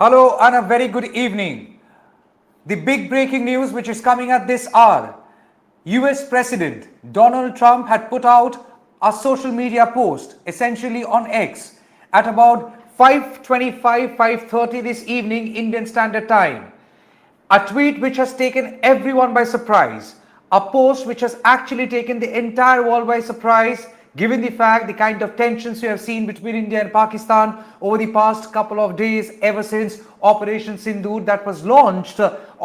Hello and a very good evening. The big breaking news which is coming at this hour. US President Donald Trump had put out a social media post essentially on X at about 5:25, 5:30 this evening Indian Standard Time. A tweet which has taken everyone by surprise. A post which has actually taken the entire world by surprise, given the fact the kind of tensions we have seen between India and Pakistan over the past couple of days ever since Operation Sindur that was launched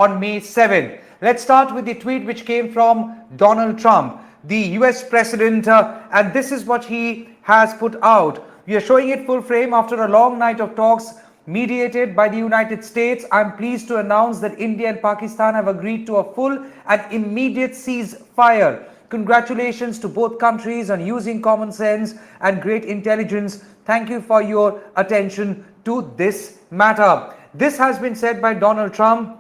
on May 7th. Let's start with the tweet which came from Donald Trump, the US President, and this is what he has put out. We are showing it full frame after a long night of talks mediated by the United States. I'm pleased to announce that India and Pakistan have agreed to a full and immediate ceasefire. Congratulations to both countries on using common sense and great intelligence. Thank you for your attention to this matter. This has been said by Donald Trump.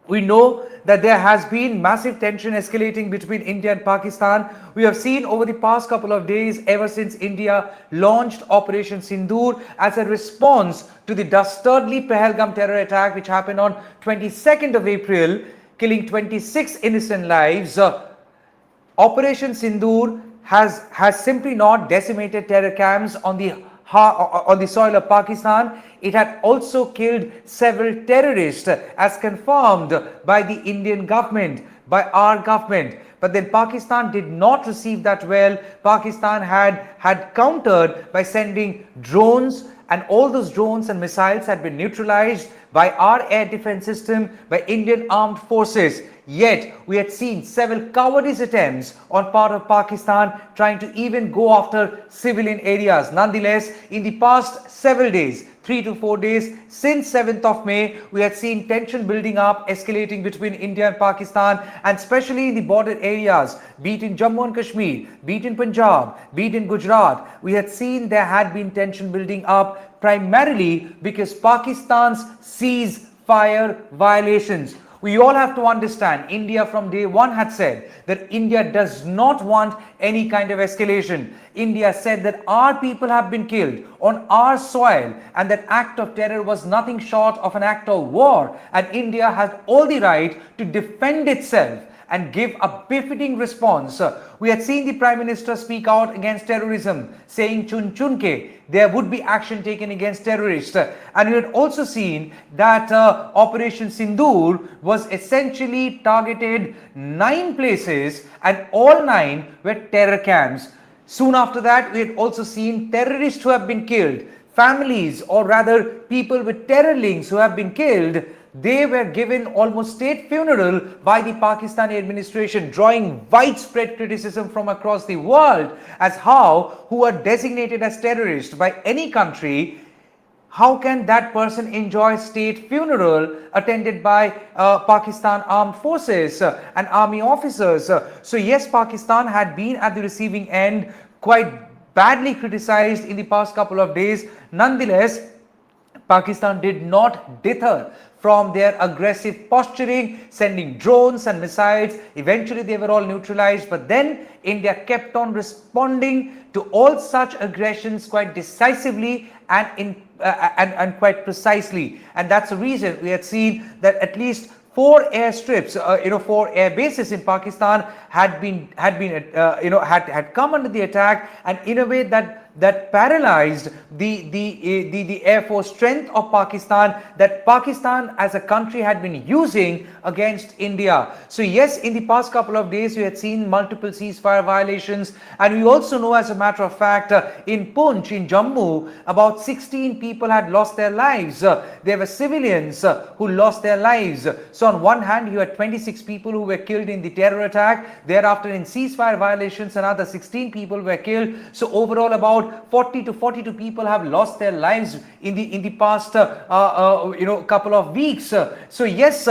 We know that there has been massive tension escalating between India and Pakistan. We have seen over the past couple of days, ever since India launched Operation Sindur as a response to the dastardly Pahalgam terror attack which happened on 22nd of April, killing 26 innocent lives. Operation Sindur has simply not decimated terror camps on the soil of Pakistan. It had also killed several terrorists as confirmed by the Indian government, by our government. But then Pakistan did not receive that well. Pakistan had countered by sending drones, and all those drones and missiles had been neutralized by our air defense system, by Indian armed forces. Yet, we had seen several cowardice attempts on part of Pakistan trying to even go after civilian areas. Nonetheless, in the past several days, 3 to 4 days, since 7th of May, we had seen tension building up, escalating between India and Pakistan, and especially in the border areas, be it in Jammu and Kashmir, be it in Punjab, be it in Gujarat. We had seen there had been tension building up primarily because Pakistan's ceasefire violations. We all have to understand, India from day one had said that India does not want any kind of escalation. India said that our people have been killed on our soil and that act of terror was nothing short of an act of war, and India had all the right to defend itself and give a befitting response. We had seen the Prime Minister speak out against terrorism, saying chun chun ke, there would be action taken against terrorists. And we had also seen that Operation Sindur was essentially targeted 9 places, and all 9 were terror camps. Soon after that, we had also seen terrorists who have been killed, families or rather people with terror links who have been killed. They were given almost state funeral by the Pakistani administration, drawing widespread criticism from across the world as who are designated as terrorists by any country, how can that person enjoy state funeral attended by Pakistan armed forces and army officers? So yes, Pakistan had been at the receiving end, quite badly criticized in the past couple of days. Nonetheless, Pakistan did not deter from their aggressive posturing, sending drones and missiles. Eventually, they were all neutralized. But then India kept on responding to all such aggressions quite decisively and quite precisely. And that's the reason we had seen that at least 4 airstrips, 4 air bases in Pakistan had come under the attack, and in a way that paralyzed the air force strength of Pakistan, that Pakistan as a country had been using against India. So yes, in the past couple of days we had seen multiple ceasefire violations, and we also know, as a matter of fact, in Poonch, in Jammu, about 16 people had lost their lives. There were civilians who lost their lives. So on one hand, you had 26 people who were killed in the terror attack. Thereafter, in ceasefire violations, another 16 people were killed. So overall, about 40 to 42 people have lost their lives in the past couple of weeks. So yes,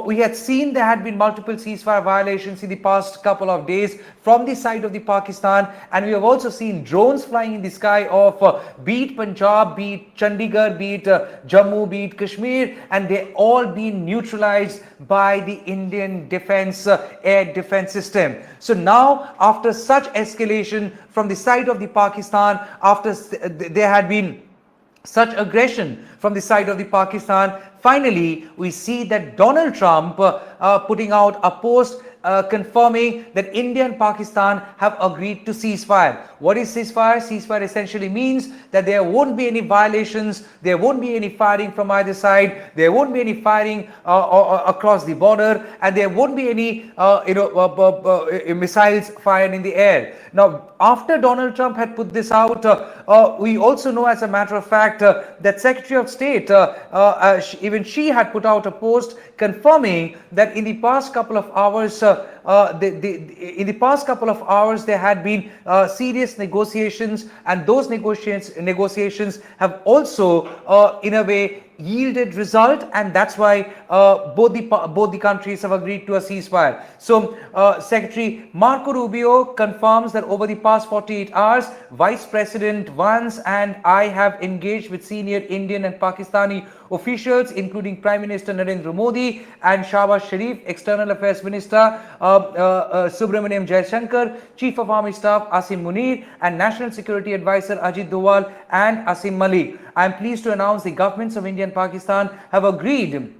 we had seen there had been multiple ceasefire violations in the past couple of days from the side of the Pakistan, and we have also seen drones flying in the sky of be it Punjab, be it Chandigarh, be it Jammu, be it Kashmir, and they all been neutralized by the Indian defense air defense system. So now, after such escalation from the side of the Pakistan, after there had been such aggression from the side of the Pakistan. Finally, we see that Donald Trump putting out a post confirming that India and Pakistan have agreed to ceasefire. What is ceasefire? Ceasefire essentially means that there won't be any violations, there won't be any firing from either side, there won't be any firing across the border, and there won't be any missiles fired in the air. Now, after Donald Trump had put this out, we also know, as a matter of fact, that Secretary of State, even she had put out a post confirming that in the past couple of hours, there had been serious negotiations, and those negotiations have also, in a way, yielded result, and that's why both the countries have agreed to a ceasefire. So Secretary Marco Rubio confirms that over the past 48 hours, Vice President Vance and I have engaged with senior Indian and Pakistani officials, including Prime Minister Narendra Modi and Shahbaz Sharif, External Affairs Minister Subramaniam Jaishankar, Chief of Army Staff Asim Munir, and National Security Advisor Ajit Doval and Asim Malik. I am pleased to announce the governments of India and Pakistan have agreed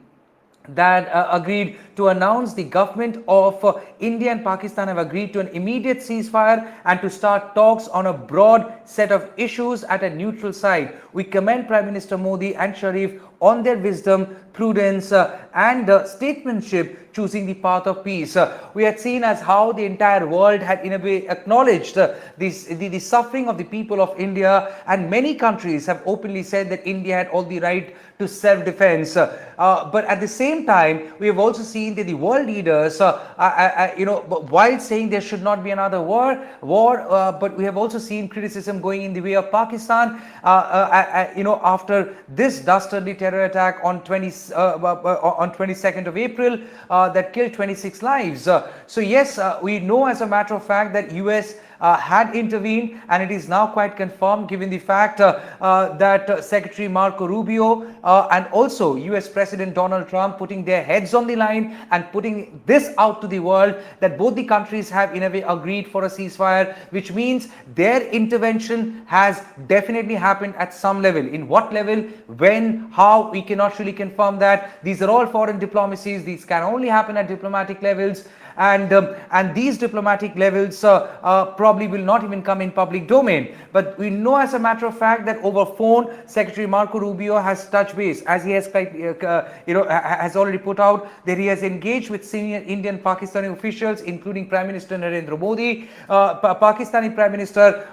to announce the government of India and Pakistan have agreed to an immediate ceasefire and to start talks on a broad set of issues at a neutral site. We commend Prime Minister Modi and Sharif on their wisdom, prudence and statesmanship choosing the path of peace. We had seen as how the entire world had in a way acknowledged the suffering of the people of India, and many countries have openly said that India had all the right to self-defense. But at the same time, we have also seen that the world leaders, while saying there should not be another war, but we have also seen criticism going in the way of Pakistan, after this dastardly terror attack on 22nd of April that killed 26 lives. So yes, we know, as a matter of fact, that US had intervened, and it is now quite confirmed, given the fact that Secretary Marco Rubio and also US President Donald Trump putting their heads on the line and putting this out to the world, that both the countries have in a way agreed for a ceasefire, which means their intervention has definitely happened at some level. In what level, when, how, we cannot really confirm that. These are all foreign diplomacies. These can only happen at diplomatic levels, and these diplomatic levels probably will not even come in public domain. But we know, as a matter of fact, that over phone, Secretary Marco Rubio has touched base, as he has has already put out, that he has engaged with senior Indian Pakistani officials, including Prime Minister Narendra Modi, Pakistani Prime Minister,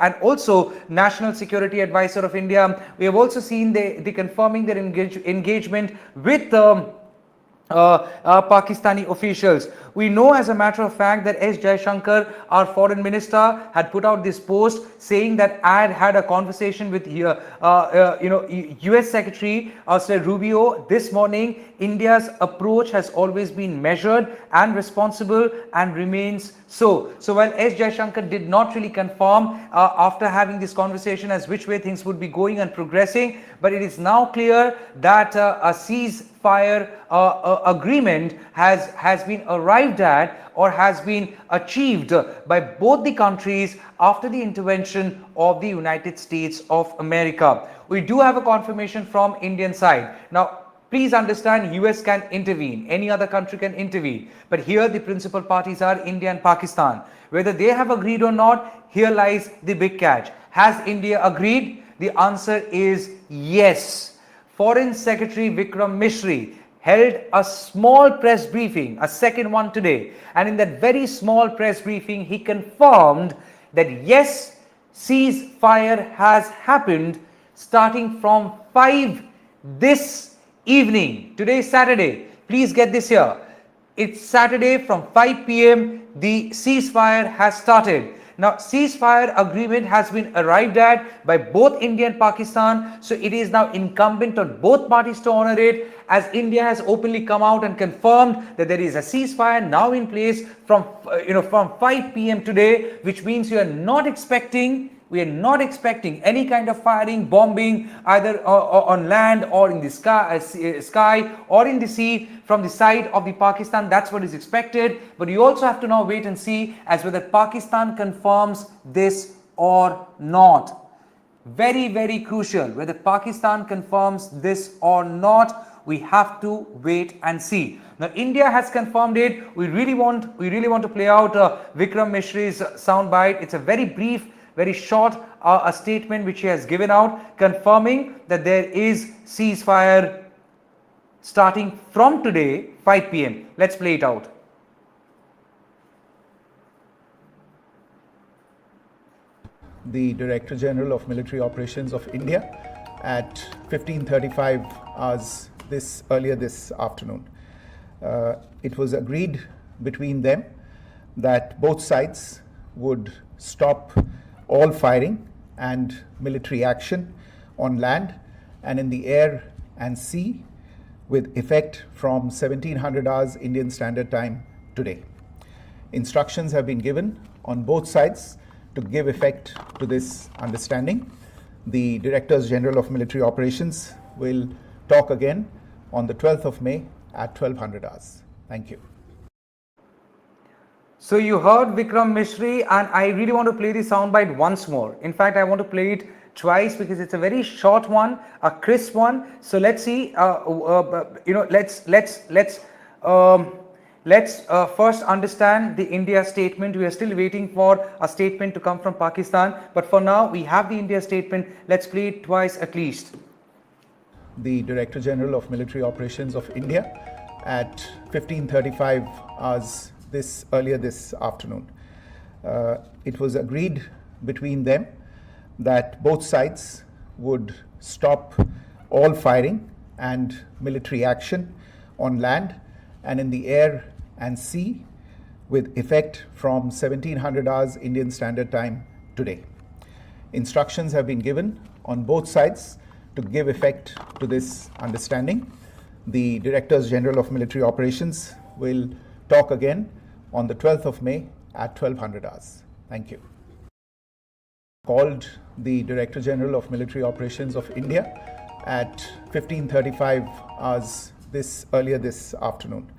and also National Security Advisor of India. We have also seen the confirming their engagement with Pakistani officials. We know, as a matter of fact, that S. Jaishankar, our foreign minister, had put out this post saying that I had a conversation with US Secretary Rubio this morning. India's approach has always been measured and responsible and remains so. So while S. Jaishankar did not really confirm after having this conversation as which way things would be going and progressing, but it is now clear that a ceasefire agreement has been arrived at or has been achieved by both the countries after the intervention of the United States of America. We do have a confirmation from Indian side. Now, please understand, US can intervene, any other country can intervene, but here the principal parties are India and Pakistan. Whether they have agreed or not, here lies the big catch. Has India agreed? The answer is yes. Foreign Secretary Vikram Misri held a small press briefing, a second one today, and in that very small press briefing, he confirmed that yes, ceasefire has happened starting from 5 this evening. Today is Saturday. Please get this here. It's Saturday from 5 p.m. The ceasefire has started. Now, ceasefire agreement has been arrived at by both India and Pakistan. So it is now incumbent on both parties to honor it, as India has openly come out and confirmed that there is a ceasefire now in place from 5 p.m. today, which means we are not expecting any kind of firing, bombing, either on land or in the sky or in the sea from the side of the Pakistan. That's what is expected. But you also have to now wait and see as whether Pakistan confirms this or not. Very, very crucial. Whether Pakistan confirms this or not, we have to wait and see. Now, India has confirmed it. We really want to play out Vikram Mishri's soundbite. It's a very brief, very short a statement which he has given out, confirming that there is ceasefire starting from today, 5 p.m. Let's play it out. The Director General of Military Operations of India at 15:35 hours earlier this afternoon. It was agreed between them that both sides would stop all firing and military action on land and in the air and sea with effect from 1700 hours Indian Standard Time today. Instructions have been given on both sides to give effect to this understanding. The Directors General of Military Operations will talk again on the 12th of May at 1200 hours. Thank you. So you heard Vikram Mishri, and I really want to play the soundbite once more. In fact, I want to play it twice because it's a very short one, a crisp one. So let's see. Let's first understand the India statement. We are still waiting for a statement to come from Pakistan, but for now we have the India statement. Let's play it twice at least. The Director General of Military Operations of India at 15:35 hours earlier this afternoon. It was agreed between them that both sides would stop all firing and military action on land and in the air and sea with effect from 1700 hours Indian Standard Time today. Instructions have been given on both sides to give effect to this understanding. The Directors General of Military Operations will talk again on the 12th of May at 1200 hours. Thank you. Called the Director General of Military Operations of India at 15:35 hours earlier this afternoon.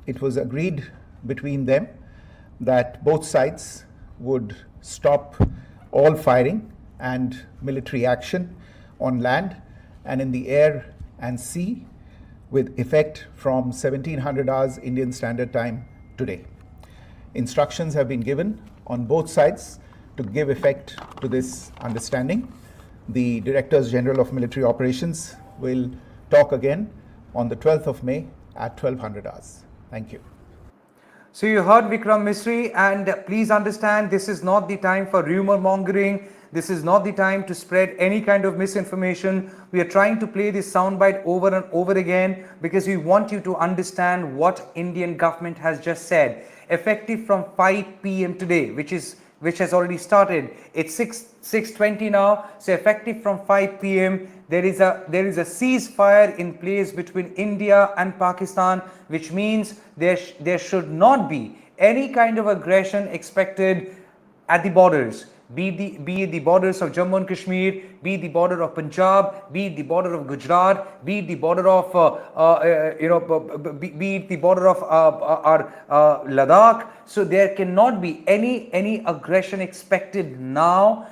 It was agreed between them that both sides would stop all firing and military action on land and in the air and sea with effect from 1700 hours Indian Standard Time today. Instructions have been given on both sides to give effect to this understanding. The Directors General of Military Operations will talk again on the 12th of May at 1200 hours. Thank you. So you heard Vikram Misri, and please understand, this is not the time for rumor mongering. This is not the time to spread any kind of misinformation. We are trying to play this soundbite over and over again because we want you to understand what Indian government has just said. Effective from 5 p.m. today, which has already started. It's 6:20 now. So effective from 5 p.m. there is a ceasefire in place between India and Pakistan, which means there should not be any kind of aggression expected at the borders. Be it the borders of Jammu and Kashmir, be it the border of Punjab, be it the border of Gujarat, be it the border of be it the border of Ladakh. So there cannot be any aggression expected now,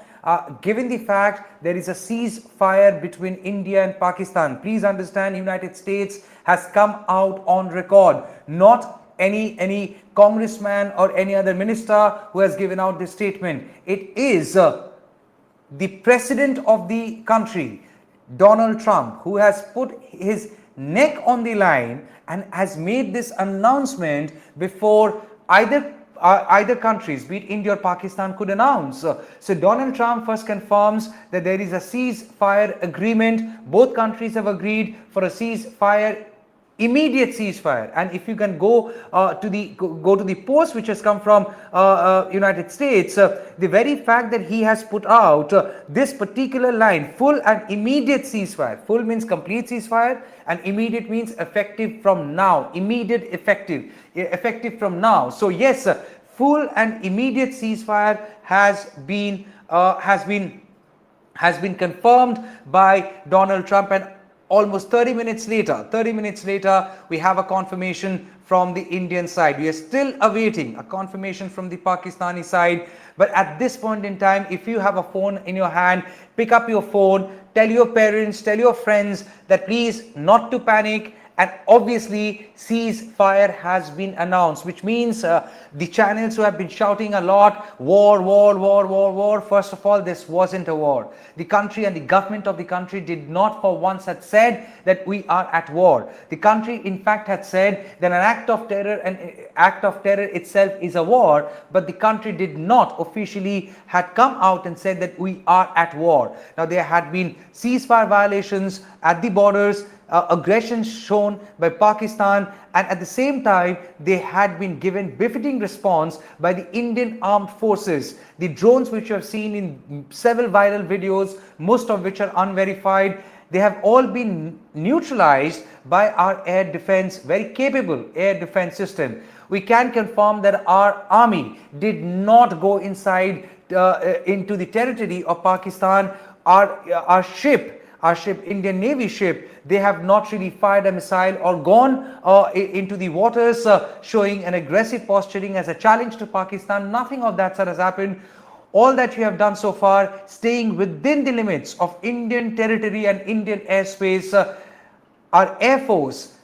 given the fact there is a ceasefire between India and Pakistan. Please understand, United States has come out on record, not any congressman or any other minister who has given out this statement. It is the president of the country, Donald Trump, who has put his neck on the line and has made this announcement before either countries, be it India or Pakistan, could announce. So Donald Trump first confirms that there is a ceasefire agreement. Both countries have agreed for a ceasefire, immediate ceasefire. And if you can go to the post which has come from United States, the very fact that he has put out this particular line, full and immediate ceasefire. Full means complete ceasefire, and immediate means effective from now. Immediate effective from now. So yes, full and immediate ceasefire has been confirmed by Donald Trump, and almost 30 minutes later, we have a confirmation from the Indian side. We are still awaiting a confirmation from the Pakistani side. But at this point in time, if you have a phone in your hand, pick up your phone, tell your parents, tell your friends that please not to panic. And obviously, ceasefire has been announced, which means the channels who have been shouting a lot, war, war, war, war, war. First of all, this wasn't a war. The country and the government of the country did not for once had said that we are at war. The country, in fact, had said that an act of terror itself is a war, but the country did not officially had come out and said that we are at war. Now, there had been ceasefire violations at the borders, aggression shown by Pakistan, and at the same time they had been given befitting response by the Indian armed forces. The drones which you have seen in several viral videos, most of which are unverified, they have all been neutralized by our air defense, very capable air defense system. We can confirm that our army did not go inside into the territory of Pakistan. Our ship, Indian Navy ship, they have not really fired a missile or gone into the waters showing an aggressive posturing as a challenge to Pakistan. Nothing of that sort has happened. All that we have done so far, staying within the limits of Indian territory and Indian airspace, our Air Force,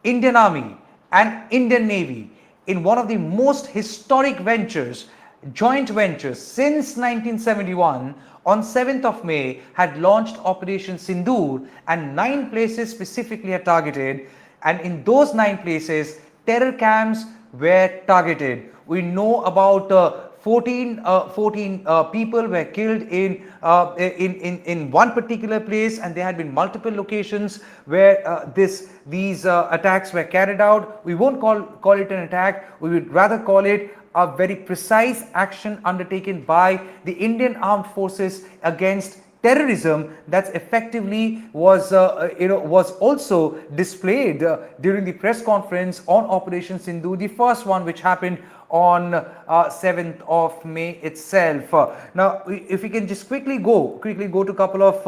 Indian Army and Indian Navy, in one of the most historic ventures, joint ventures since 1971, on 7th of May had launched Operation Sindur, and 9 places specifically are targeted, and in those 9 places terror camps were targeted. We know about 14 people were killed in one particular place, and there had been multiple locations where these attacks were carried out. We won't call it an attack, we would rather call it a very precise action undertaken by the Indian armed forces against terrorism that effectively was also displayed during the press conference on Operation Sindur, the first one which happened on 7th of May itself. Now, if we can just quickly go to a couple of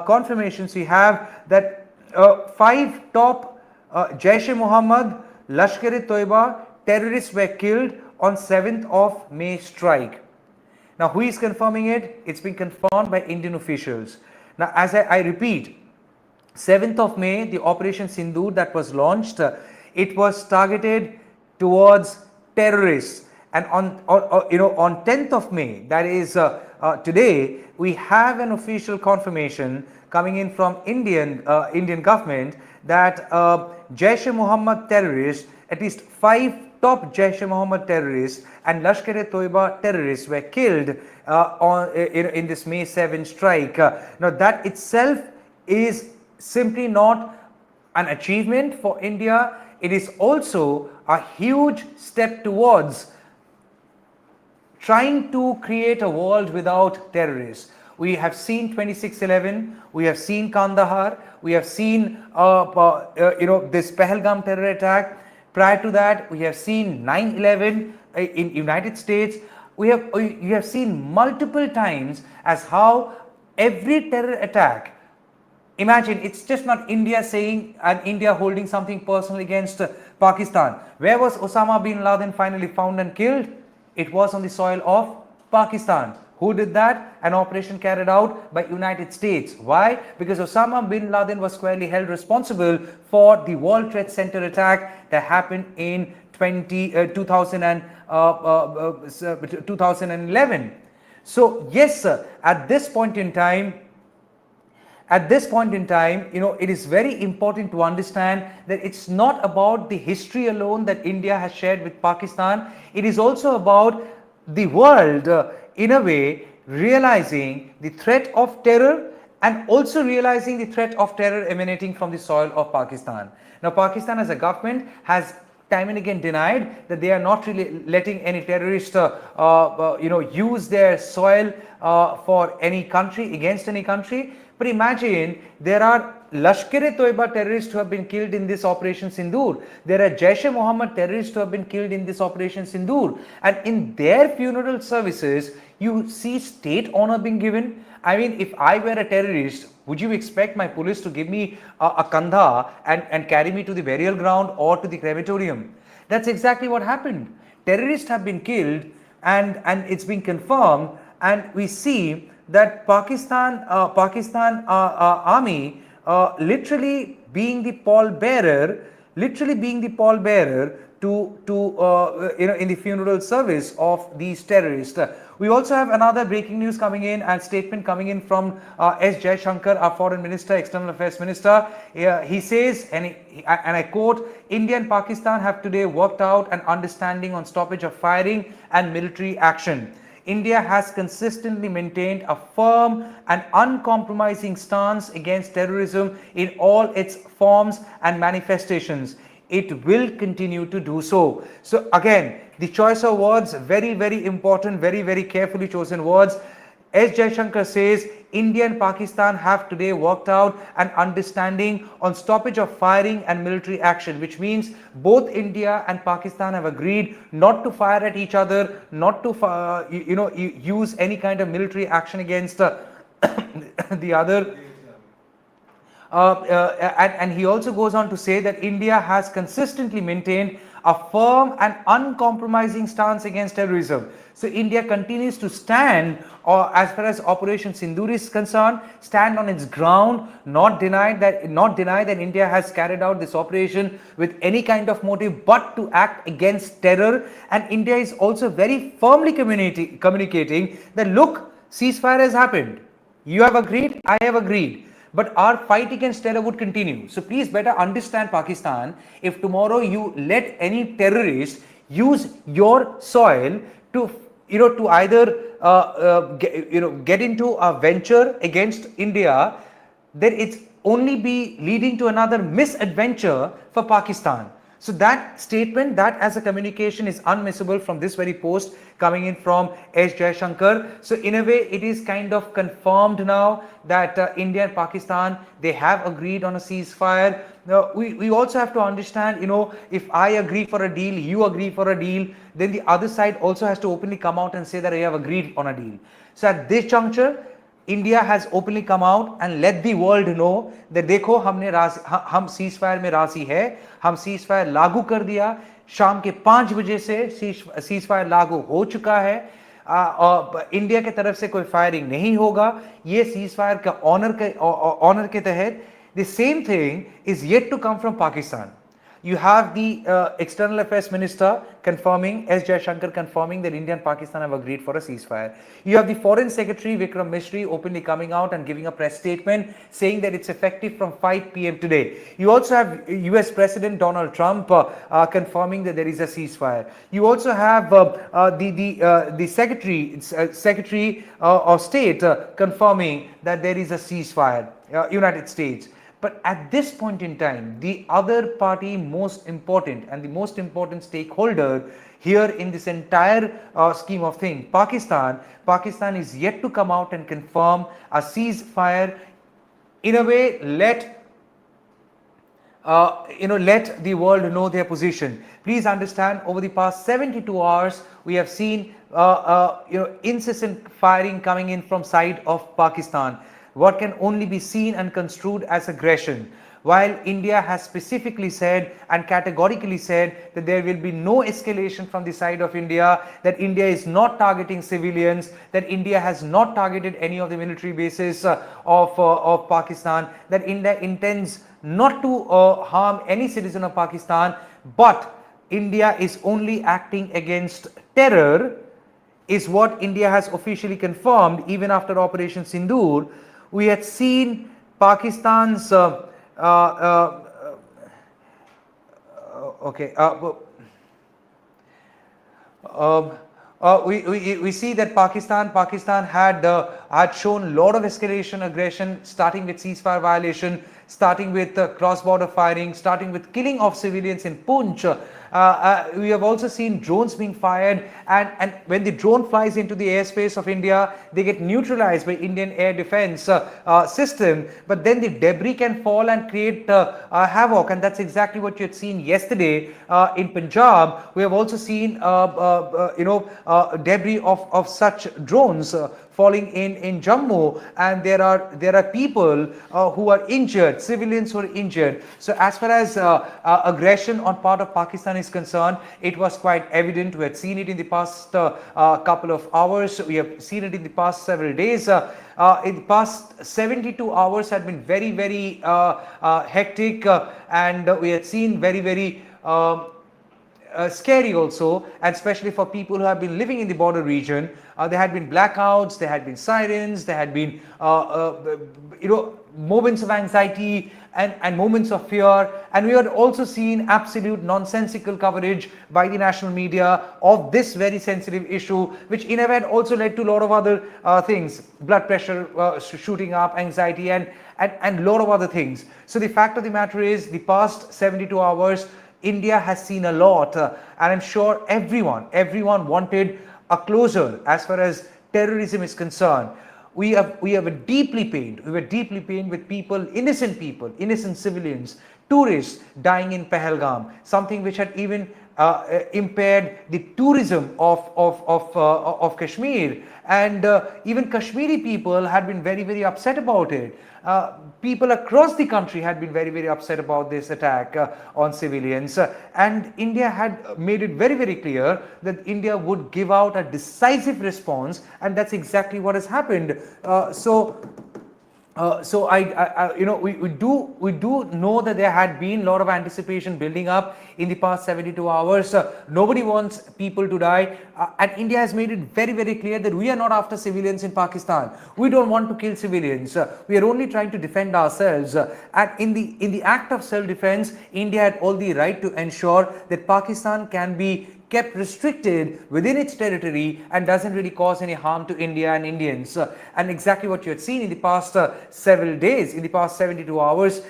confirmations, we have that 5 top Jaish-e-Mohammed, Lashkar-e-Toiba terrorists were killed on 7th of May strike. Now, who is confirming it? It's been confirmed by Indian officials. Now, as I repeat, 7th of May, the Operation Sindur that was launched, it was targeted towards terrorists. And on 10th of May, that is today, we have an official confirmation coming in from Indian government that Jaish-e-Mohammed terrorists, at least 5 top Jaish-e-Mohammed terrorists and Lashkar-e-Toiba terrorists were killed in this May 7 strike. Now, that itself is simply not an achievement for India. It is also a huge step towards trying to create a world without terrorists. We have seen 26/11, we have seen Kandahar, we have seen this Pahalgam terror attack. Prior to that, we have seen 9/11 in United States. You have seen multiple times as how every terror attack, imagine, it's just not India saying and India holding something personal against Pakistan. Where was Osama bin Laden finally found and killed? It was on the soil of Pakistan. Who did that? An operation carried out by United States. Why? Because Osama bin Laden was squarely held responsible for the World Trade Center attack that happened in 2011. So yes, sir, at this point in time, it is very important to understand that it's not about the history alone that India has shared with Pakistan. It is also about the world, in a way, realizing the threat of terror and also realizing the threat of terror emanating from the soil of Pakistan. Now, Pakistan as a government has time and again denied that they are not really letting any terrorist use their soil for any country, against any country. But imagine, there are Lashkar-e-Toiba terrorists who have been killed in this Operation Sindur. There are Jaish-e-Mohammed terrorists who have been killed in this Operation Sindur. And in their funeral services, you see state honor being given. I mean, if I were a terrorist, would you expect my police to give me a kandha and carry me to the burial ground or to the crematorium? That's exactly what happened. Terrorists have been killed, and it's been confirmed, and we see that Pakistan army literally being the pallbearer, to in the funeral service of these terrorists. We also have another breaking news coming in and statement coming in from S. Jaishankar, our foreign minister, external affairs minister. He says, and I quote, India and Pakistan have today worked out an understanding on stoppage of firing and military action. India has consistently maintained a firm and uncompromising stance against terrorism in all its forms and manifestations. It will continue to do so. So again, the choice of words, very, very important, very, very carefully chosen words. S. Jaishankar says, India and Pakistan have today worked out an understanding on stoppage of firing and military action, which means both India and Pakistan have agreed not to fire at each other, not to use any kind of military action against the other. And he also goes on to say that India has consistently maintained a firm and uncompromising stance against terrorism. So India continues to stand, as far as Operation Sindur is concerned, stand on its ground, not deny that India has carried out this operation with any kind of motive but to act against terror. And India is also very firmly communicating that, look, ceasefire has happened. You have agreed, I have agreed. But our fight against terror would continue. So please better understand, Pakistan, if tomorrow you let any terrorist use your soil to either get into a venture against India, then it's only be leading to another misadventure for Pakistan. So that statement, that as a communication, is unmissable from this very post coming in from S. Jaishankar. So in a way, it is kind of confirmed now that India and Pakistan, they have agreed on a ceasefire. Now, we also have to understand, if I agree for a deal, you agree for a deal, then the other side also has to openly come out and say that I have agreed on a deal. So at this juncture, India has openly come out and let the world know that देखो हम ceasefire में राजी है, हम ceasefire लागू कर दिया, शाम के 5 बजे से ceasefire लागू हो चुका है, और इंडिया के तरफ से कोई फायरिंग नहीं होगा, ये ceasefire का ऑनर के तहत. The same thing is yet to come from Pakistan. You have the external affairs minister confirming, S. Jaishankar confirming that India and Pakistan have agreed for a ceasefire. You have the foreign secretary Vikram Misri openly coming out and giving a press statement saying that it's effective from 5 p.m. today. You also have US President Donald Trump confirming that there is a ceasefire. You also have the Secretary of State confirming that there is a ceasefire, United States. But at this point in time, the other party most important and the most important stakeholder here in this entire scheme of things, Pakistan is yet to come out and confirm a ceasefire. In a way, let the world know their position. Please understand, over the past 72 hours, we have seen incessant firing coming in from side of Pakistan, what can only be seen and construed as aggression. While India has specifically said and categorically said that there will be no escalation from the side of India, that India is not targeting civilians, that India has not targeted any of the military bases of Pakistan, that India intends not to harm any citizen of Pakistan, but India is only acting against terror, is what India has officially confirmed even after Operation Sindur. We had seen Pakistan's we see that Pakistan had shown a lot of escalation, aggression, starting with ceasefire violation, starting with cross-border firing, starting with killing of civilians in Poonch. We have also seen drones being fired, and when the drone flies into the airspace of India, they get neutralized by Indian air defense system, but then the debris can fall and create havoc, and that's exactly what you had seen yesterday in Punjab. We have also seen debris of such drones falling in Jammu, and there are people who are injured, civilians who are injured. So as far as aggression on part of Pakistan is concerned, it was quite evident. We had seen it in the past couple of hours. We have seen it in the past several days. In the past 72 hours had been very, very hectic, and we had seen very, very scary also, and especially for people who have been living in the border region. There had been blackouts, there had been sirens, there had been moments of anxiety and moments of fear, and we had also seen absolute nonsensical coverage by the national media of this very sensitive issue, which in a way had also led to a lot of other things, blood pressure shooting up, anxiety, and a lot of other things. So the fact of the matter is, the past 72 hours India has seen a lot, and I'm sure everyone wanted a closure as far as terrorism is concerned. We were deeply pained with innocent civilians, tourists dying in Pahalgam, something which had even impaired the tourism of Kashmir, and even Kashmiri people had been very, very upset about it. People across the country had been very, very upset about this attack on civilians, and India had made it very, very clear that India would give out a decisive response, and that's exactly what has happened. We do know that there had been a lot of anticipation building up in the past 72 hours. Nobody wants people to die, and India has made it very, very clear that we are not after civilians in Pakistan. We don't want to kill civilians. We are only trying to defend ourselves. And in the act of self-defense, India had all the right to ensure that Pakistan can be kept restricted within its territory and doesn't really cause any harm to India and Indians. And exactly what you had seen in the past several days, in the past 72 hours,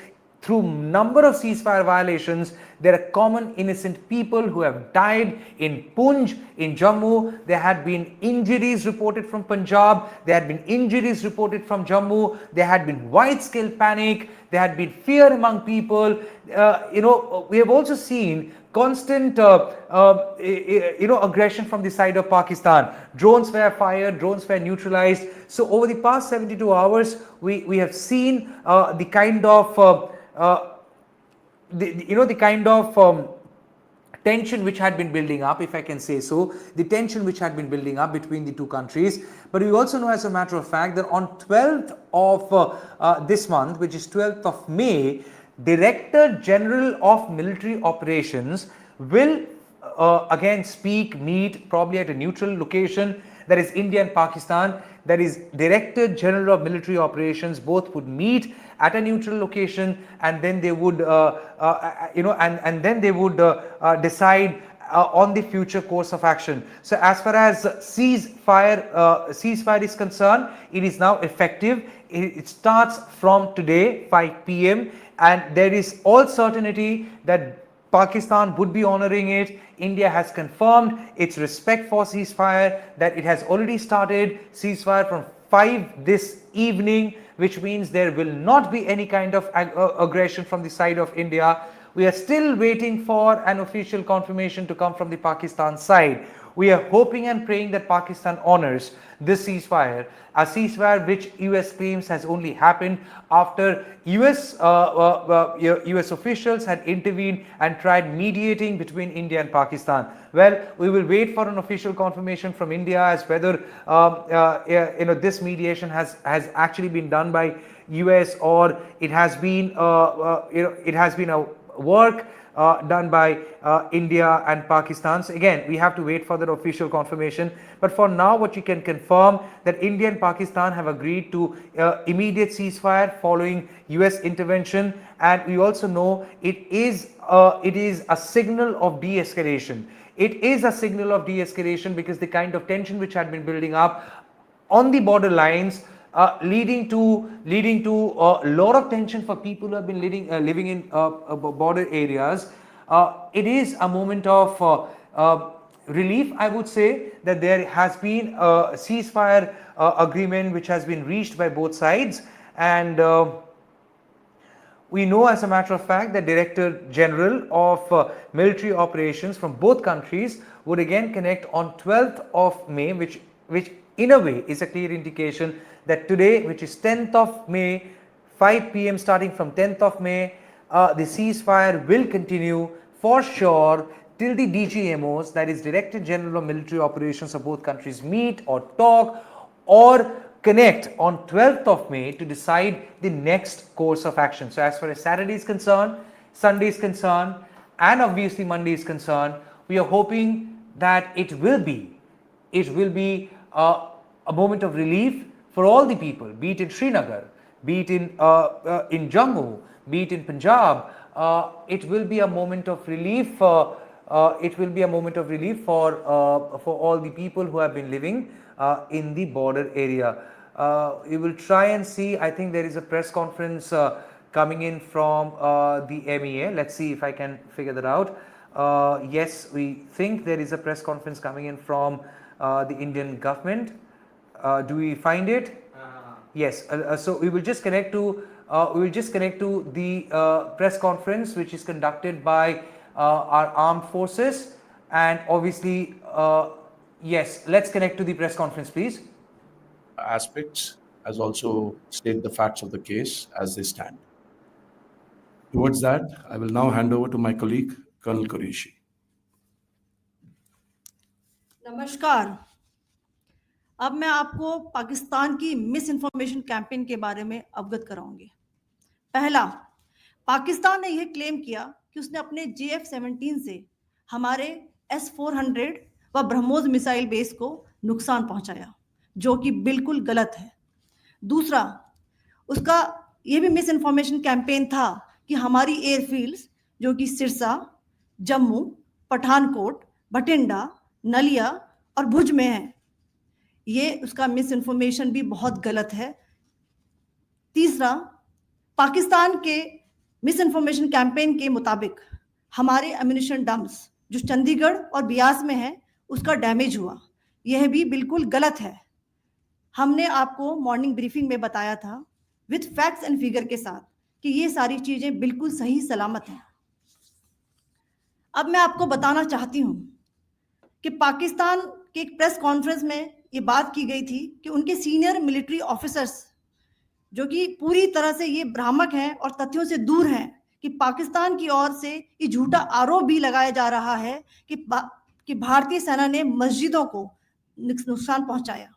through number of ceasefire violations, there are common innocent people who have died in Poonch, in Jammu. There had been injuries reported from Punjab. There had been injuries reported from Jammu. There had been wide-scale panic. There had been fear among people. We have also seen constant aggression from the side of Pakistan. Drones were fired, drones were neutralized. So over the past 72 hours, we have seen the kind of tension which had been building up, if I can say so, the tension which had been building up between the two countries. But we also know, as a matter of fact, that on 12th of this month, which is 12th of May, Director General of Military Operations will again meet probably at a neutral location, that is India and Pakistan. That is Director General of Military Operations, both would meet at a neutral location, and then they would decide on the future course of action. So as far as ceasefire is concerned, it is now effective. It starts from today 5 p.m. and there is all certainty that Pakistan would be honoring it. India has confirmed its respect for ceasefire, that it has already started ceasefire from 5 this evening, which means there will not be any kind of aggression from the side of India. We are still waiting for an official confirmation to come from the Pakistan side. We are hoping and praying that Pakistan honors this ceasefire, a ceasefire which US claims has only happened after US officials had intervened and tried mediating between India and Pakistan. Well, we will wait for an official confirmation from India as whether this mediation has actually been done by US, or it has been a work done by India and Pakistan. So again, we have to wait for that official confirmation. But for now, what you can confirm, that India and Pakistan have agreed to immediate ceasefire following US intervention, and we also know it is a signal of de-escalation. It is a signal of de-escalation because the kind of tension which had been building up on the border lines leading to a lot of tension for people who have been living in border areas. It is a moment of relief, I would say, that there has been a ceasefire agreement which has been reached by both sides, and we know, as a matter of fact, that Director General of military operations from both countries would again connect on 12th of May, which in a way is a clear indication that today, which is 10th of May, 5 p.m. starting from 10th of May, the ceasefire will continue for sure till the DGMOs, that is Director General of Military Operations of both countries, meet or talk or connect on 12th of May to decide the next course of action. So as far as Saturday is concerned, Sunday is concerned, and obviously Monday is concerned, we are hoping that it will be a moment of relief for all the people, be it in Srinagar, be it in Jammu, be it in Punjab. It will be a moment of relief. It will be a moment of relief for all the people who have been living in the border area. We will try and see. I think there is a press conference coming in from the MEA. Let's see if I can figure that out. Yes, we think there is a press conference coming in from the Indian government. Do we find it? Yes. So we will just connect to the press conference which is conducted by our armed forces, and obviously yes, let's connect to the press conference, please. Aspects as also state the facts of the case as they stand. Towards that, I will now hand over to my colleague, Colonel Qureshi. नमस्कार। अब मैं आपको पाकिस्तान की miss information campaign के बारे में अवगत कराऊंगी। पहला, पाकिस्तान ने यह क्लेम किया कि उसने अपने JF-17 से हमारे S-400 व ब्रह्मोस मिसाइल बेस को नुकसान पहुंचाया, जो कि बिल्कुल गलत है। दूसरा, उसका यह भी मिस इन्फॉर्मेशन कैंपेन था कि हमारी एयरफील्ड्स जो कि सिरसा, जम्मू, पठानकोट, बठिंडा, नलिया और भुज में है, ये उसका मिस इन्फॉर्मेशन भी बहुत गलत है। तीसरा, पाकिस्तान के मिस इन्फॉर्मेशन कैंपेन के मुताबिक हमारे एम्यूनिशन डम्प्स जो चंडीगढ़ और बियास में है उसका डैमेज हुआ, यह भी बिल्कुल गलत है। हमने आपको मॉर्निंग ब्रीफिंग में बताया था विद फैक्ट्स एंड फिगर के साथ कि ये सारी चीजें बिल्कुल सही सलामत हैं। अब मैं आपको बताना चाहती हूं कि पाकिस्तान के एक प्रेस कॉन्फ्रेंस में ये बात की गई थी कि उनके सीनियर मिलिट्री ऑफिसर्स जो कि पूरी तरह से ये भ्रामक हैं और तथ्यों से दूर हैं कि पाकिस्तान की ओर से ये झूठा आरोप भी लगाया जा रहा है कि भारतीय सेना ने मस्जिदों को नुकसान पहुंचाया।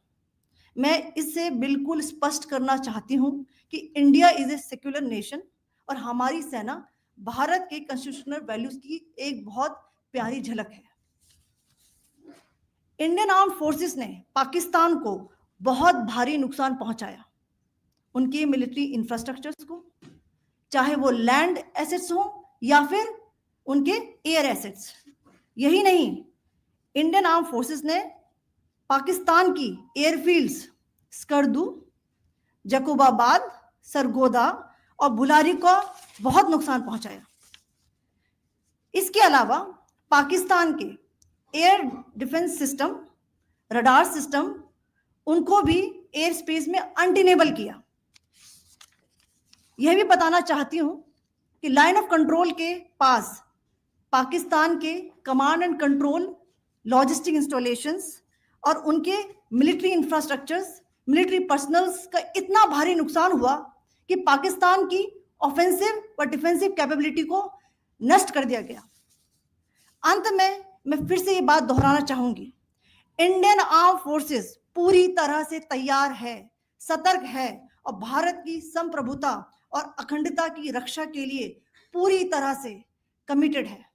मैं इससे बिल्कुल स्पष्ट करना चाहती हूं कि India is a secular nation और हमारी सेना भारत के कॉन्स्टिट्यूशनल वैल्यूज की एक बहुत प्यारी झलक है। इंडियन आर्म्ड फोर्सेस ने पाकिस्तान को बहुत भारी नुकसान पहुंचाया, उनके मिलिट्री इंफ्रास्ट्रक्चर्स को, चाहे वो लैंड एसेट्स हो या फिर उनके एयर एसेट्स। यही नहीं, इंडियन आर्म्ड फोर्सेस ने पाकिस्तान की एयरफील्ड्स स्कर्दू, जकोबाबाद, सरगोदा और बुलारी को बहुत नुकसान पहुंचाया। इसके अलावा पाकिस्तान के air defence system, radar system, उनको भी एयर स्पेस में अनटेनेबल किया। यह भी बताना चाहती हूं कि लाइन ऑफ कंट्रोल के पास पाकिस्तान के command and control logistic installations और उनके मिलिट्री इंफ्रास्ट्रक्चर्स, मिलिट्री पर्सनल्स का इतना भारी नुकसान हुआ कि पाकिस्तान की ऑफेंसिव व डिफेंसिव कैपेबिलिटी को नष्ट कर दिया गया। अंत में मैं फिर से ये बात दोहराना चाहूंगी, इंडियन आर्म फोर्सेस पूरी तरह से तैयार है, सतर्क है और भारत की संप्रभुता और अखंडता की रक्षा के लिए पूरी तरह से कमिटेड है।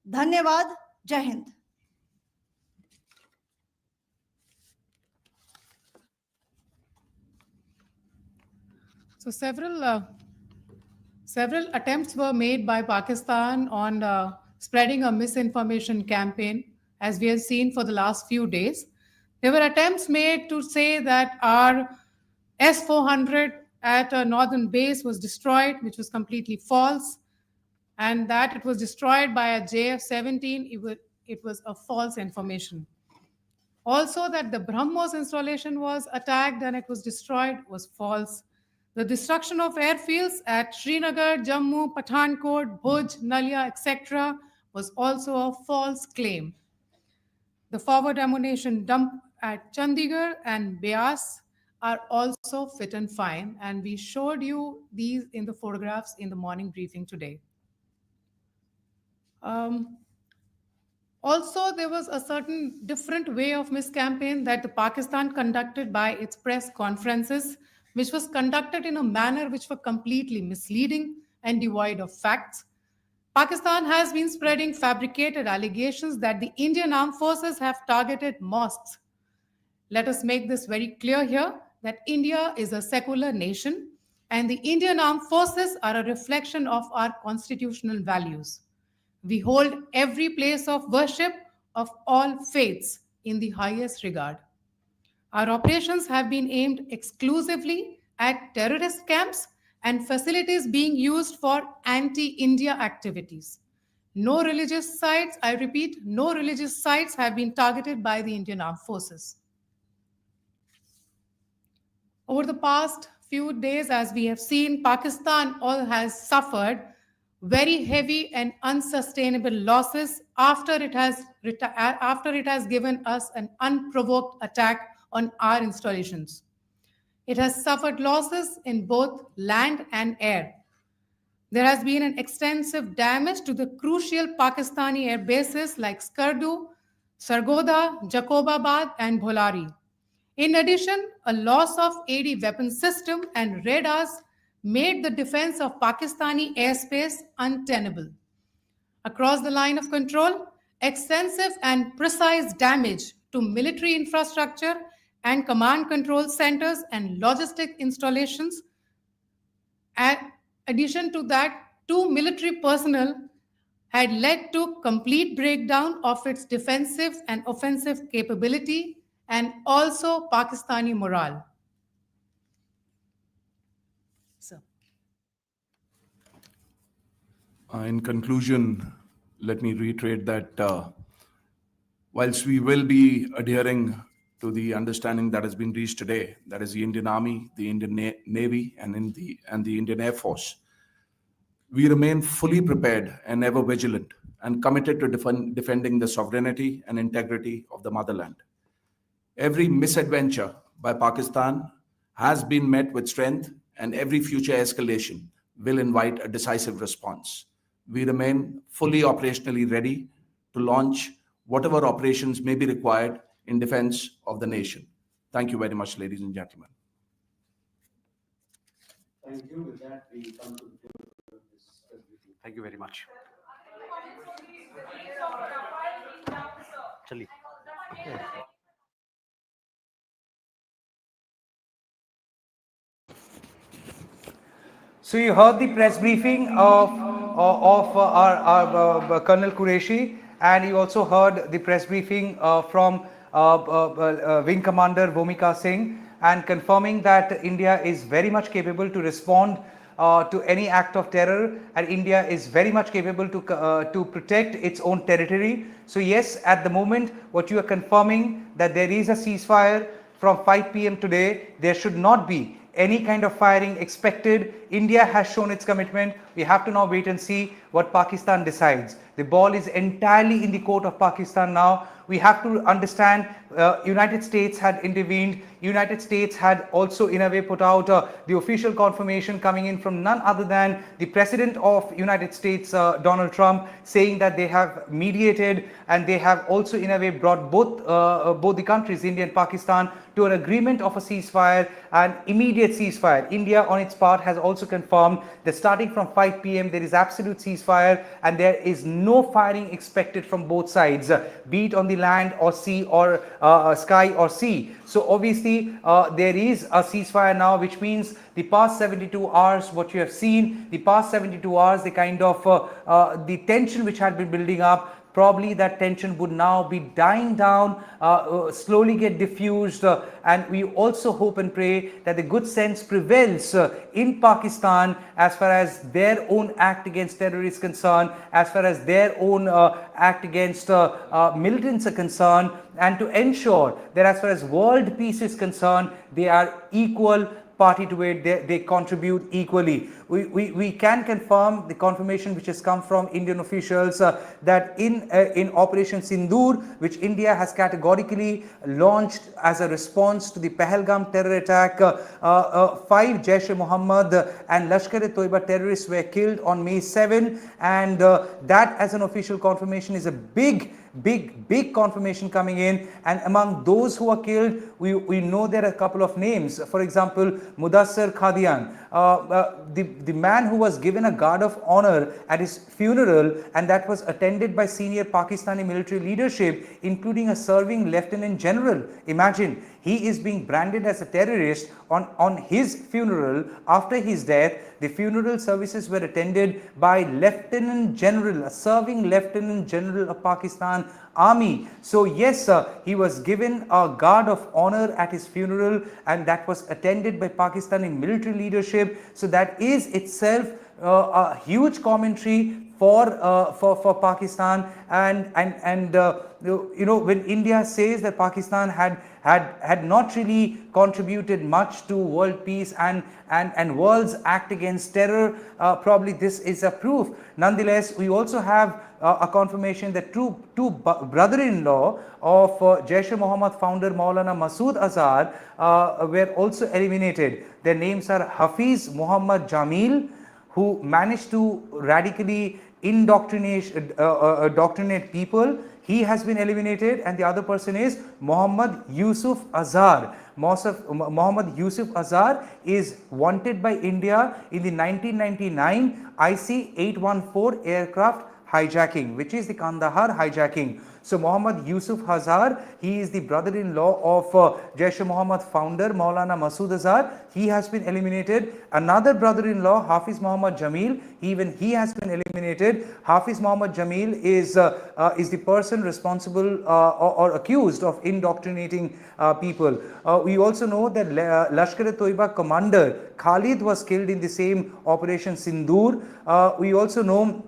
धन्यवाद। जय Hind. So several attempts were made by Pakistan on spreading a misinformation campaign, as we have seen for the last few days. There were attempts made to say that our S-400 at a northern base was destroyed, which was completely false, and that it was destroyed by a JF-17, it was a false information. Also, that the BrahMos installation was attacked and it was destroyed was false. The destruction of airfields at Srinagar, Jammu, Pathankot, Bhuj, Nalia, etc. was also a false claim. The forward ammunition dump at Chandigarh and Beas are also fit and fine, and we showed you these in the photographs in the morning briefing today. Also, there was a certain different way of miscampaign that the Pakistan conducted by its press conferences, which was conducted in a manner which were completely misleading and devoid of facts. Pakistan has been spreading fabricated allegations that the Indian armed forces have targeted mosques. Let us make this very clear here that India is a secular nation and the Indian armed forces are a reflection of our constitutional values. We hold every place of worship of all faiths in the highest regard. Our operations have been aimed exclusively at terrorist camps and facilities being used for anti-India activities. No religious sites, I repeat, no religious sites have been targeted by the Indian Armed Forces. Over the past few days, as we have seen, Pakistan has suffered very heavy and unsustainable losses after it has given us an unprovoked attack on our installations. It has suffered losses in both land and air. There has been an extensive damage to the crucial Pakistani air bases like Skardu, Sargodha, Jacobabad, and Bholari. In addition, a loss of AD weapon system and radars made the defense of Pakistani airspace untenable. Across the line of control, extensive and precise damage to military infrastructure and command control centers and logistic installations. In addition to that, 2 military personnel had led to complete breakdown of its defensive and offensive capability and also Pakistani morale. So. In conclusion, let me reiterate that whilst we will be adhering to the understanding that has been reached today, that is the Indian Army, the Indian Navy, and the Indian Air Force, we remain fully prepared and ever vigilant and committed to defending the sovereignty and integrity of the motherland. Every misadventure by Pakistan has been met with strength, and every future escalation will invite a decisive response. We remain fully operationally ready to launch whatever operations may be required in defense of the nation. Thank you very much, ladies and gentlemen. Thank you. With that, we come to the close of this presentation. Thank you very much. Chali. So you heard the press briefing of our Colonel Qureshi, and you also heard the press briefing from Wing Commander Bhumika Singh, and confirming that India is very much capable to respond to any act of terror, and India is very much capable to protect its own territory. So yes, at the moment, what you are confirming that there is a ceasefire from 5 p.m. today. There should not be any kind of firing expected. India has shown its commitment. We have to now wait and see what Pakistan decides. The ball is entirely in the court of Pakistan now. We have to understand United States had intervened. United States had also in a way put out the official confirmation coming in from none other than the President of United States, Donald Trump, saying that they have mediated and they have also in a way brought both the countries, India and Pakistan, to an agreement of a ceasefire, an immediate ceasefire. India on its part has also confirmed that starting from 5 p.m. there is absolute ceasefire and there is no firing expected from both sides, be it on the land or sea or sky or sea. So obviously there is a ceasefire now, which means the past 72 hours, what you have seen, the past 72 hours, the kind of the tension which had been building up, probably that tension would now be dying down, slowly get diffused, and we also hope and pray that the good sense prevails in Pakistan as far as their own act against terror is concerned, as far as their own act against militants are concerned, and to ensure that as far as world peace is concerned, they are equal party to it, they contribute equally. We can confirm the confirmation which has come from Indian officials that in Operation Sindur, which India has categorically launched as a response to the Pahalgam terror attack, 5 Jaish-e-Mohammed and Lashkar-e-Toiba terrorists were killed on May 7, and that as an official confirmation is a big confirmation coming in. And among those who are killed, we know there are a couple of names. For example, Mudassir Khadian, the man who was given a guard of honor at his funeral, and that was attended by senior Pakistani military leadership, including a serving lieutenant general. Imagine, he is being branded as a terrorist on his funeral. After his death, the funeral services were attended by Lieutenant General, a serving Lieutenant General of Pakistan Army. So yes, he was given a guard of honor at his funeral, and that was attended by Pakistani military leadership. So that is itself a huge commentary for Pakistan, and you know, when India says that Pakistan had not really contributed much to world peace and world's act against terror, probably this is a proof. Nonetheless, we also have a confirmation that two brother-in-law of Jaish-e-Mohammed founder Maulana Masood Azhar were also eliminated. Their names are Hafiz Muhammad Jamil, who managed to radically indoctrinate people. He has been eliminated, and the other person is Muhammad Yusuf Azhar. Muhammad Yusuf Azhar is wanted by India in the 1999 IC-814 aircraft hijacking, which is the Kandahar hijacking. So Muhammad Yusuf Azhar, he is the brother-in-law of Jaish-e-Mohammed founder Maulana Masood Azhar. He has been eliminated. Another brother-in-law, Hafiz Muhammad Jamil, even he has been eliminated. Hafiz Muhammad Jamil is the person responsible or accused of indoctrinating people. We also know that Lashkar-e-Toiba commander Khalid was killed in the same Operation Sindur. We also know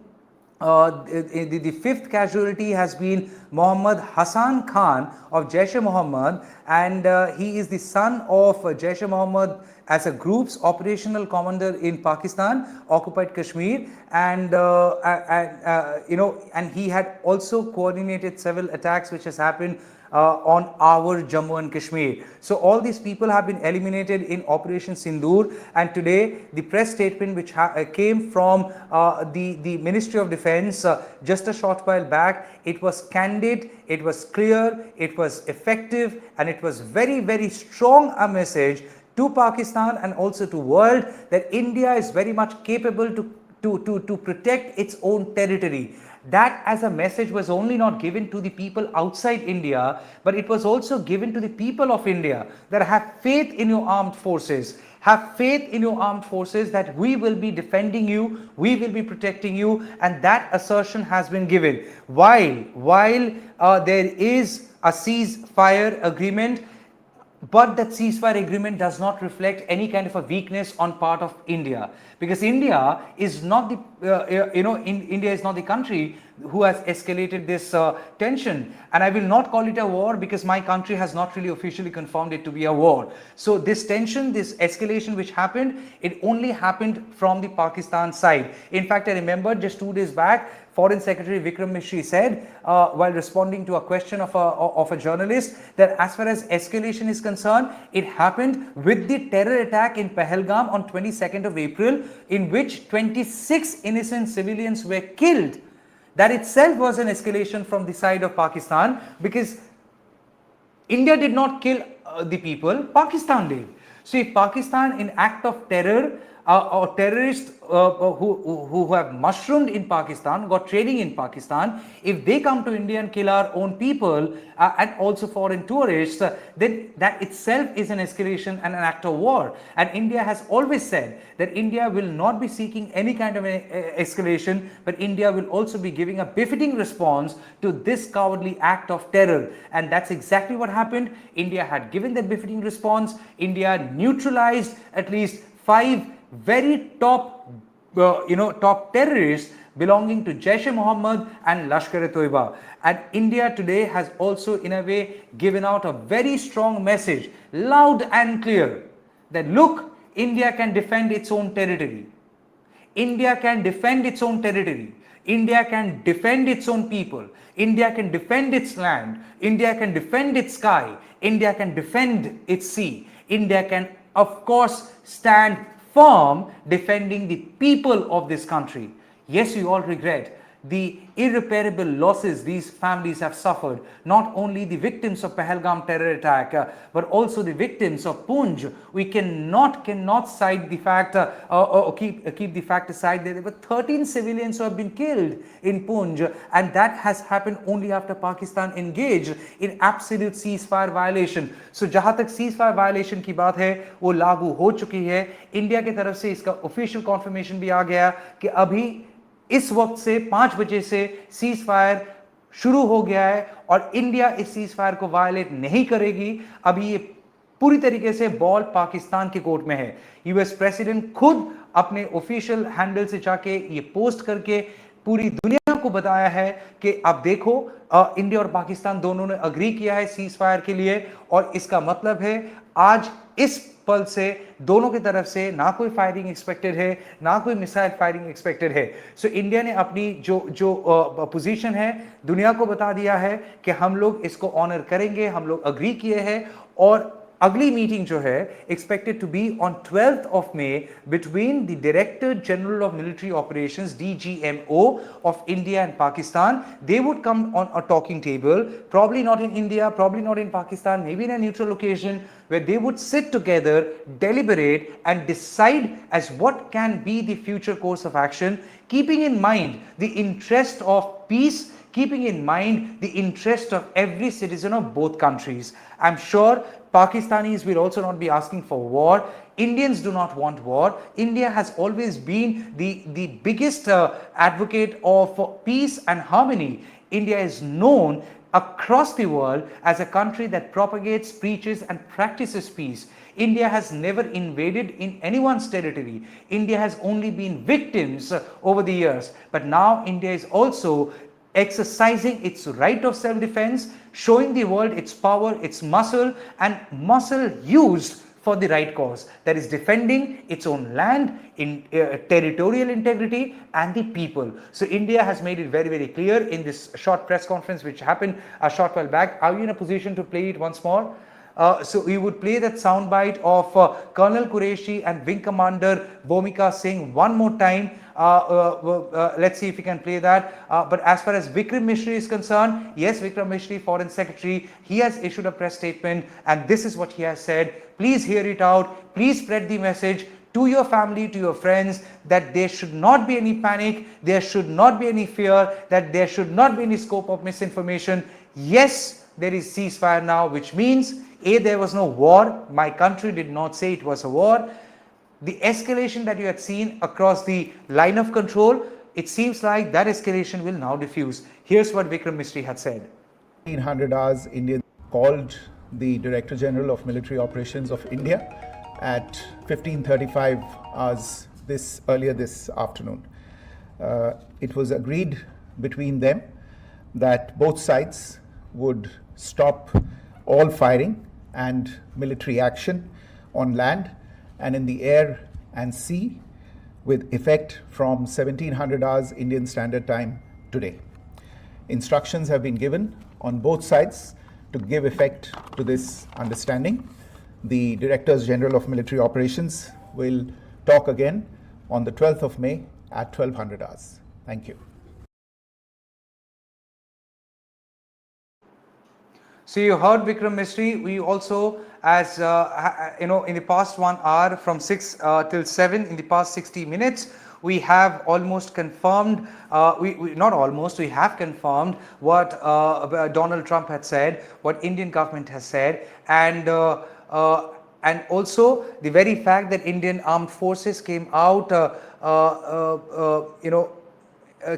the fifth casualty has been Muhammad Hassan Khan of Jaish-e-Mohammed, and he is the son of Jaish-e-Mohammed as a group's operational commander in Pakistan, occupied Kashmir, and you know, and he had also coordinated several attacks which has happened on our Jammu and Kashmir. So all these people have been eliminated in Operation Sindur, and today the press statement which came from the Ministry of Defence just a short while back, it was candid, it was clear, it was effective, and it was very strong a message to Pakistan and also to world that India is very much capable to protect its own territory. That as a message was only not given to the people outside India, but it was also given to the people of India, that have faith in your armed forces. Have faith in your armed forces that we will be defending you, we will be protecting you, and that assertion has been given. While there is a ceasefire agreement, but that ceasefire agreement does not reflect any kind of a weakness on part of India, because India is not the India is not the country who has escalated this tension, and I will not call it a war because my country has not really officially confirmed it to be a war. So this tension, this escalation which happened, it only happened from the Pakistan side. In fact, I remember just 2 days back, Foreign Secretary Vikram Misri said while responding to a question of a journalist that as far as escalation is concerned, it happened with the terror attack in Pahalgam on 22nd of April, in which 26 innocent civilians were killed. That itself was an escalation from the side of Pakistan, because India did not kill the people, Pakistan did. So if Pakistan in act of terror or terrorist who have mushroomed in Pakistan, got training in Pakistan, if they come to India and kill our own people and also foreign tourists, then that itself is an escalation and an act of war. And India has always said that India will not be seeking any kind of escalation, but India will also be giving a befitting response to this cowardly act of terror. And that's exactly what happened. India had given that befitting response. India neutralized at least 5 very top terrorists belonging to Jaish-e-Mohammed and Lashkar-e-Toiba. And India today has also in a way given out a very strong message, loud and clear, that look, India can defend its own territory. India can defend its own territory. India can defend its own people. India can defend its land. India can defend its sky. India can defend its sea. India can, of course, stand firm defending the people of this country. Yes, we all regret the irreparable losses these families have suffered, not only the victims of Pahalgam terror attack, but also the victims of Poonch. We cannot cite the fact, keep the fact aside that there were 13 civilians who have been killed in Poonch, and that has happened only after Pakistan engaged in absolute ceasefire violation. So जहां तक ceasefire violation की बात है वो लागू हो चुकी है. इंडिया की तरफ से इसका ऑफिशियल कॉन्फर्मेशन भी आ गया कि अभी इस वक्त से 5 बजे से सीज फायर शुरू हो गया है और इंडिया इस सीज फायर को वायलेट नहीं करेगी. अभी ये पूरी तरीके से बॉल पाकिस्तान के कोर्ट में है. यूएस प्रेसिडेंट खुद अपने ऑफिशियल हैंडल से जाके ये पोस्ट करके पूरी दुनिया को बताया है कि आप देखो इंडिया और पाकिस्तान दोनों ने अग्री किया है सीज फायर के लिए, और इसका मतलब है आज इस पल से दोनों की तरफ से ना कोई फायरिंग एक्सपेक्टेड है, ना कोई मिसाइल फायरिंग एक्सपेक्टेड है. सो इंडिया ने अपनी जो पोजीशन है दुनिया को बता दिया है कि हम लोग इसको ऑनर करेंगे, हम लोग अग्री किए हैं. और अगली मीटिंग जो है expected to be on 12th of May between the Director General of Military Operations DGMO of India and Pakistan. They would come on a talking table, probably not in India, probably not in Pakistan, maybe in a neutral location, where they would sit together, deliberate and decide as what can be the future course of action, keeping in mind the interest of peace, keeping in mind the interest of every citizen of both countries. I'm sure Pakistanis will also not be asking for war. Indians do not want war. India has always been the biggest advocate of peace and harmony. India is known across the world as a country that propagates, preaches and practices peace. India has never invaded in anyone's territory. India has only been victims over the years. But now India is also exercising its right of self-defense, showing the world its power, its muscle, and muscle used for the right cause, that is defending its own land, in territorial integrity and the people. So India has made it very, very clear in this short press conference which happened a short while back. Are you in a position to play it once more? So we would play that soundbite of Colonel Qureshi and Wing Commander Bhumika Singh one more time. Let's see if we can play that. But as far as Vikram Mishri is concerned, yes, Vikram Mishri, Foreign Secretary, he has issued a press statement and this is what he has said. Please hear it out. Please spread the message to your family, to your friends, that there should not be any panic, there should not be any fear, that there should not be any scope of misinformation. Yes, there is ceasefire now, which means A, there was no war. My country did not say it was a war. The escalation that you had seen across the line of control, it seems like that escalation will now diffuse. Here's what Vikram Mishri had said. 1800 hours, India called the Director General of Military Operations of India at 15:35 hours earlier this afternoon. It was agreed between them that both sides would stop all firing and military action on land and in the air and sea with effect from 1700 hours Indian Standard Time today. Instructions have been given on both sides to give effect to this understanding. The Directors General of Military Operations will talk again on the 12th of May at 1200 hours. Thank you. So you heard Vikram Mistry. We also, as in the past 1 hour from 6 till 7, in the past 60 minutes, we have almost confirmed, we have confirmed what Donald Trump had said, what Indian government has said, and also the very fact that Indian armed forces came out,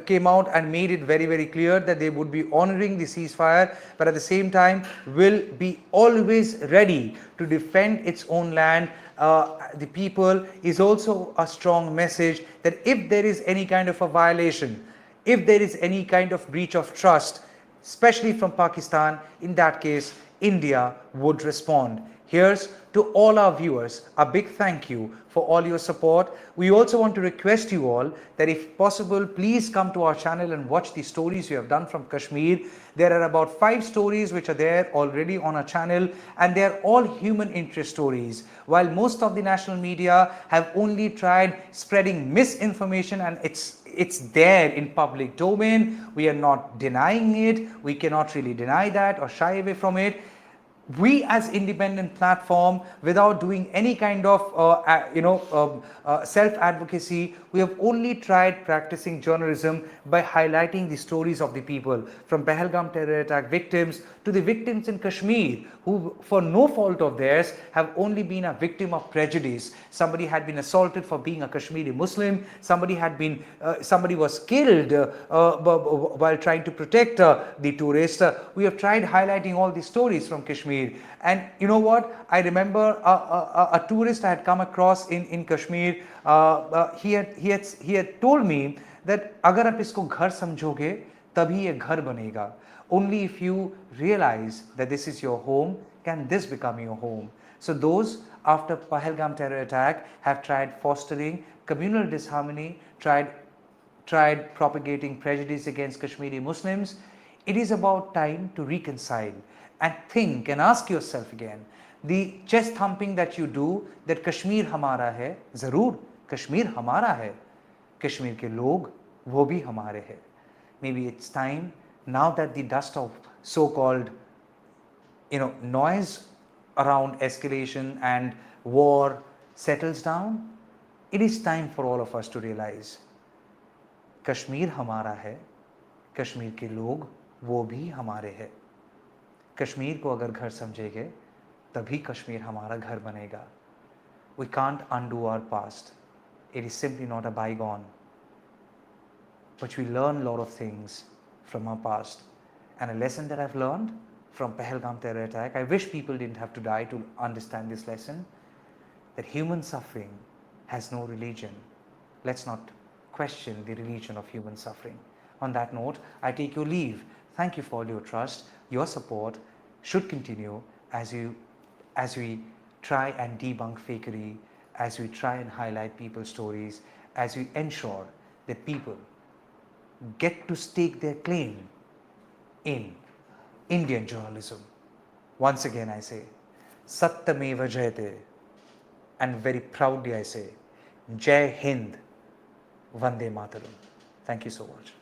came out and made it very, very clear that they would be honoring the ceasefire, but at the same time will be always ready to defend its own land, the people, is also a strong message that if there is any kind of a violation, if there is any kind of breach of trust, especially from Pakistan, in that case, India would respond. Here's to all our viewers, a big thank you for all your support. We also want to request you all that if possible, please come to our channel and watch the stories we have done from Kashmir. There are about 5 stories which are there already on our channel, and they are all human interest stories. While most of the national media have only tried spreading misinformation, and it's there in public domain, we are not denying it, we cannot really deny that or shy away from it. We as independent platform, without doing any kind of self-advocacy, we have only tried practicing journalism by highlighting the stories of the people, from Pahalgam terror attack victims to the victims in Kashmir, who for no fault of theirs have only been a victim of prejudice. Somebody had been assaulted for being a Kashmiri Muslim, somebody was killed while trying to protect the tourists. We have tried highlighting all these stories from Kashmir. And you know what? I remember a tourist I had come across in Kashmir. He had told me that अगर आप इसको घर समझोगे तभी ये घर बनेगा. Only if you realize that this is your home can this become your home. So those after Pahalgam terror attack have tried fostering communal disharmony, tried propagating prejudice against Kashmiri Muslims. It is about time to reconcile and think and ask yourself again, the chest thumping that you do, that Kashmir hamara hai, zarur Kashmir hamara hai, Kashmir ke log wo bhi hamare hai. Maybe it's time, now that the dust of so-called noise around escalation and war settles down, it is time for all of us to realize Kashmir hamara hai, Kashmir ke log वो भी हमारे है. कश्मीर को अगर घर समझेंगे तभी कश्मीर हमारा घर बनेगा. We can't undo our past. It is simply not a bygone. But we learn a lot of things from our past. And a lesson that I've learned from Pahalgam terror attack, I wish people didn't have to die to understand this lesson, that human suffering has no religion. Let's not question the religion of human suffering. On that note, I take your leave. Thank you for all your trust. Your support should continue as we try and debunk fakery, as we try and highlight people's stories, as we ensure that people get to stake their claim in Indian journalism. Once again I say, Satyameva Jayate, and very proudly I say, Jai Hind, Vande Mataram. Thank you so much.